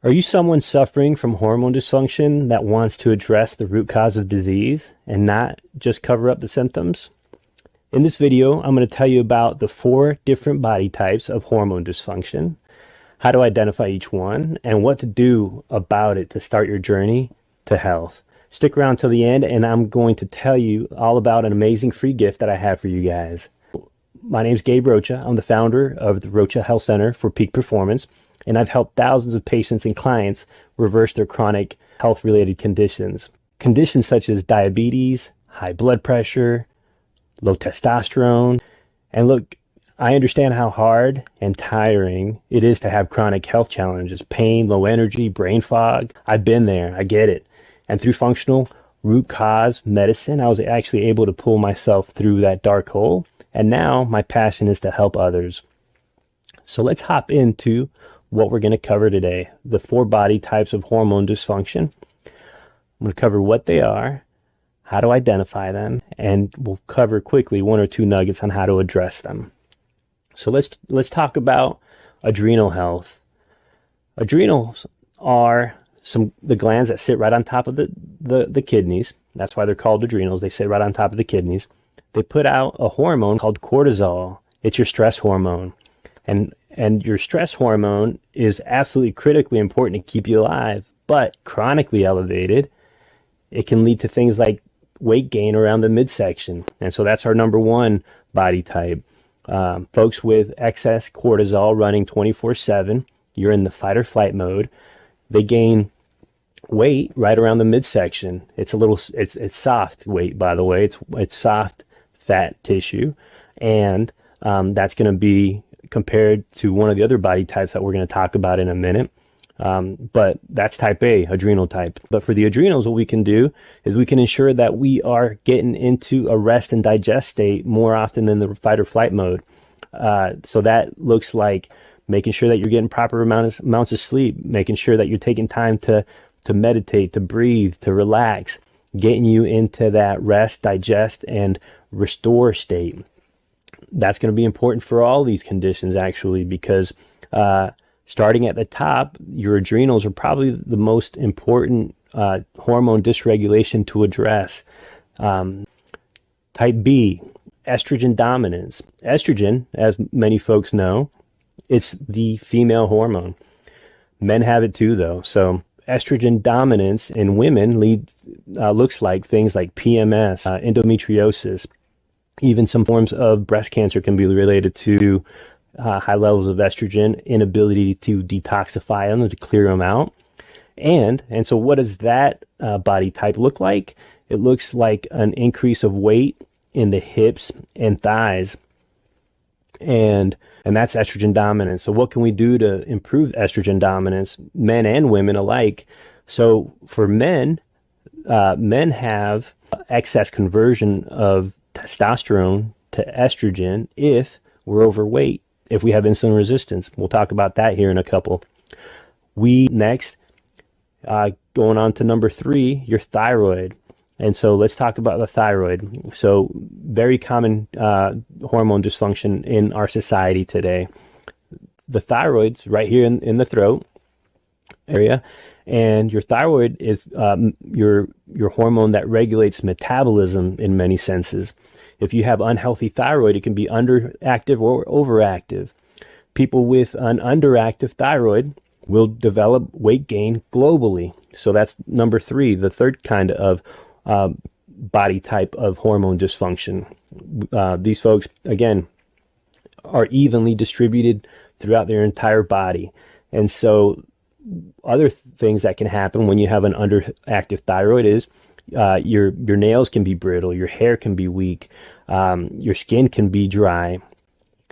Are you someone suffering from hormone dysfunction that wants to address the root cause of disease and not just cover up the symptoms? In this video, I'm going to tell you about the 4 different body types of hormone dysfunction, how to identify each one, and what to do about it to start your journey to health. Stick around till the end, and I'm going to tell you all about an amazing free gift that I have for you guys. My name is Gabe Rocha. I'm the founder of the Rocha Health Center for Peak Performance, and I've helped thousands of patients and clients reverse their chronic health-related conditions. Conditions such as diabetes, high blood pressure, low testosterone. And look, I understand how hard and tiring it is to have chronic health challenges, pain, low energy, brain fog. I've been there. I get it. And through functional root cause medicine, I was actually able to pull myself through that dark hole. And now my passion is to help others. So let's hop into what we're going to cover today, the 4 body types of hormone dysfunction. I'm going to cover what they are, how to identify them, and we'll cover quickly 1 or 2 nuggets on how to address them. So let's talk about adrenal health. Adrenals are the glands that sit right on top of the kidneys. That's why they're called adrenals. They sit right on top of the kidneys. They put out a hormone called cortisol. It's your stress hormone. And your stress hormone is absolutely critically important to keep you alive, but chronically elevated, it can lead to things like weight gain around the midsection. And so that's our number 1 body type. Folks with excess cortisol running 24/7, you're in the fight or flight mode. They gain weight right around the midsection. It's soft weight, by the way. It's soft fat tissue, and that's going to be compared to one of the other body types that we're going to talk about in a minute. But that's type A, adrenal type. But for the adrenals, what we can do is we can ensure that we are getting into a rest and digest state more often than the fight or flight mode. So that looks like making sure that you're getting proper amounts of sleep, making sure that you're taking time to meditate, to breathe, to relax, getting you into that rest, digest, and restore state. That's going to be important for all these conditions, actually, because starting at the top, your adrenals are probably the most important hormone dysregulation to address. Type B, estrogen dominance. Estrogen, as many folks know, it's the female hormone. Men have it too, though. So estrogen dominance in women looks like things like PMS, endometriosis. Even some forms of breast cancer can be related to high levels of estrogen, inability to detoxify them, to clear them out. And so what does that body type look like? It looks like an increase of weight in the hips and thighs. And that's estrogen dominance. So what can we do to improve estrogen dominance, men and women alike? So for men, men have excess conversion of testosterone to estrogen if we're overweight, if we have insulin resistance. We'll talk about that here in a couple. Next, going on to number 3, your thyroid. And so let's talk about the thyroid. So very common hormone dysfunction in our society today. The thyroid's right here in the throat area, and your thyroid is your hormone that regulates metabolism in many senses. If you have unhealthy thyroid, it can be underactive or overactive. People with an underactive thyroid will develop weight gain globally. So that's number 3, the third kind of body type of hormone dysfunction. These folks, again, are evenly distributed throughout their entire body. And so other things that can happen when you have an underactive thyroid is your nails can be brittle, your hair can be weak, your skin can be dry.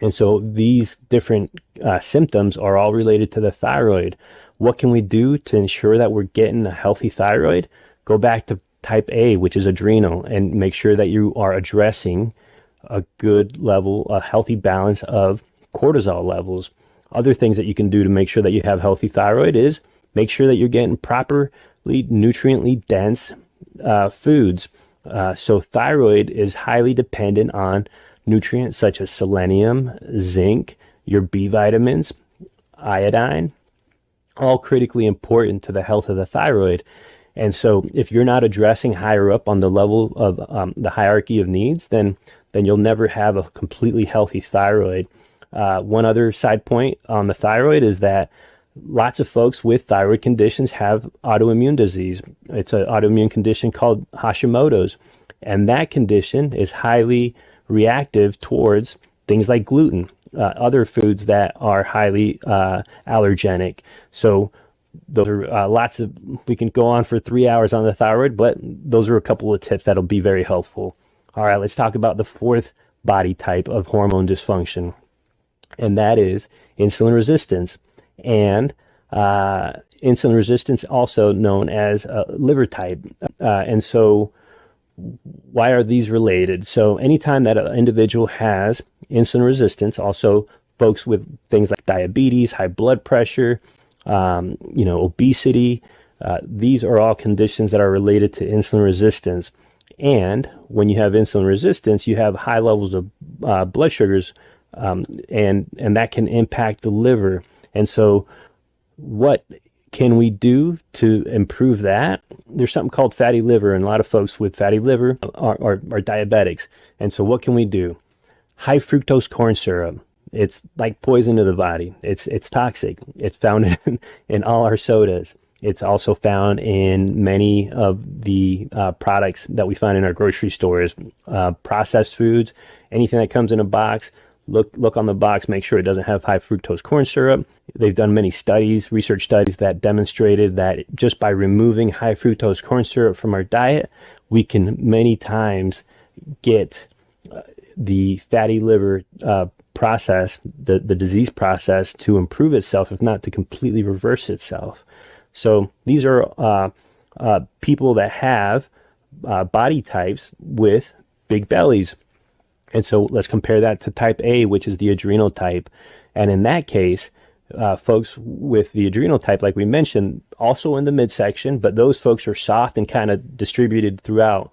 And so these different symptoms are all related to the thyroid. What can we do to ensure that we're getting a healthy thyroid? Go back to type A, which is adrenal, and make sure that you are addressing a good level, a healthy balance of cortisol levels. Other things that you can do to make sure that you have healthy thyroid is make sure that you're getting properly nutriently dense foods. So thyroid is highly dependent on nutrients such as selenium, zinc, your B vitamins, iodine, all critically important to the health of the thyroid. And so if you're not addressing higher up on the level of the hierarchy of needs, then you'll never have a completely healthy thyroid. One other side point on the thyroid is that lots of folks with thyroid conditions have autoimmune disease. It's an autoimmune condition called Hashimoto's, and that condition is highly reactive towards things like gluten, other foods that are highly allergenic. So those are lots of, we can go on for 3 hours on the thyroid, but those are a couple of tips that'll be very helpful. All right, let's talk about the fourth body type of hormone dysfunction, and that is insulin resistance. And insulin resistance, also known as liver type. And so why are these related? So anytime that an individual has insulin resistance, also folks with things like diabetes, high blood pressure, obesity, these are all conditions that are related to insulin resistance. And when you have insulin resistance, you have high levels of blood sugars, and that can impact the liver. And so what can we do to improve that? There's something called fatty liver, and a lot of folks with fatty liver are diabetics. And so what can we do? High fructose corn syrup. It's like poison to the body. It's toxic. It's found in all our sodas. It's also found in many of the products that we find in our grocery stores, processed foods, anything that comes in a box. Look on the box, make sure it doesn't have high fructose corn syrup. They've done many studies, research studies, that demonstrated that just by removing high fructose corn syrup from our diet, we can many times get the fatty liver process, the disease process, to improve itself, if not to completely reverse itself. So these are people that have body types with big bellies. And so let's compare that to type A, which is the adrenal type. And in that case, folks with the adrenal type, like we mentioned, also in the midsection, but those folks are soft and kind of distributed throughout.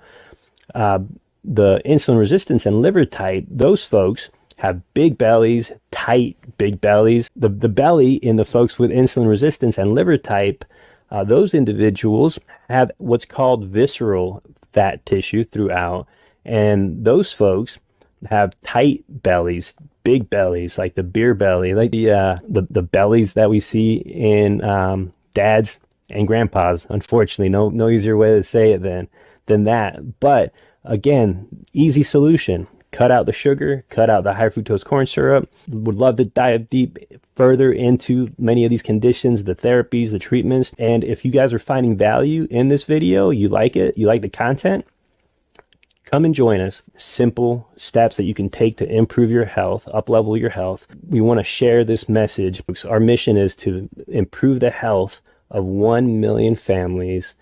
The insulin resistance and liver type, those folks have big bellies, tight big bellies. The belly in the folks with insulin resistance and liver type, those individuals have what's called visceral fat tissue throughout. And those folks have tight bellies, big bellies, like the beer belly, like the bellies that we see in dads and grandpas. Unfortunately, no easier way to say it than that. But again, easy solution. Cut out the sugar, cut out the high fructose corn syrup. Would love to dive deep further into many of these conditions, the therapies, the treatments. And if you guys are finding value in this video, you like it, you like the content, come and join us. Simple steps that you can take to improve your health, up-level your health. We want to share this message. Our mission is to improve the health of 1 million families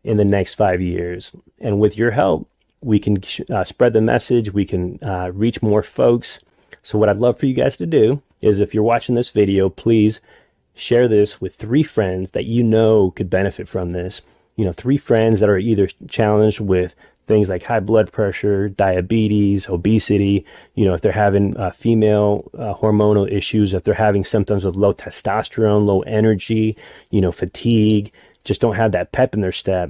in the next 5 years. And with your help, we can spread the message. We can reach more folks. So what I'd love for you guys to do is, if you're watching this video, please share this with 3 friends that you know could benefit from this. 3 friends that are either challenged with things like high blood pressure, diabetes, obesity, if they're having female hormonal issues, if they're having symptoms of low testosterone, low energy, fatigue, just don't have that pep in their step.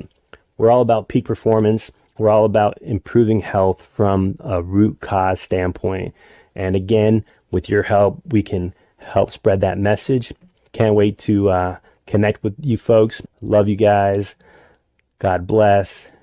We're all about peak performance. We're all about improving health from a root cause standpoint. And again, with your help, we can help spread that message. Can't wait to connect with you folks. Love you guys. God bless.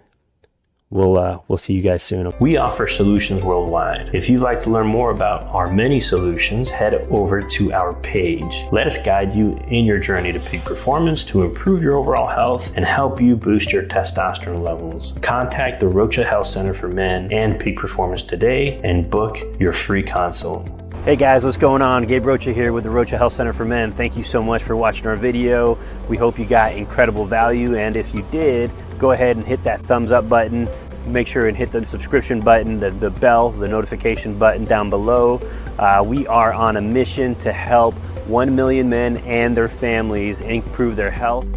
We'll see you guys soon. We offer solutions worldwide. If you'd like to learn more about our many solutions, head over to our page. Let us guide you in your journey to peak performance to improve your overall health and help you boost your testosterone levels. Contact the Rocha Health Center for Men and Peak Performance today and book your free consult. Hey guys, what's going on? Gabe Rocha here with the Rocha Health Center for Men. Thank you so much for watching our video. We hope you got incredible value, and if you did, go ahead and hit that thumbs up button. Make sure and hit the subscription button, the bell, the notification button down below. We are on a mission to help 1 million men and their families improve their health.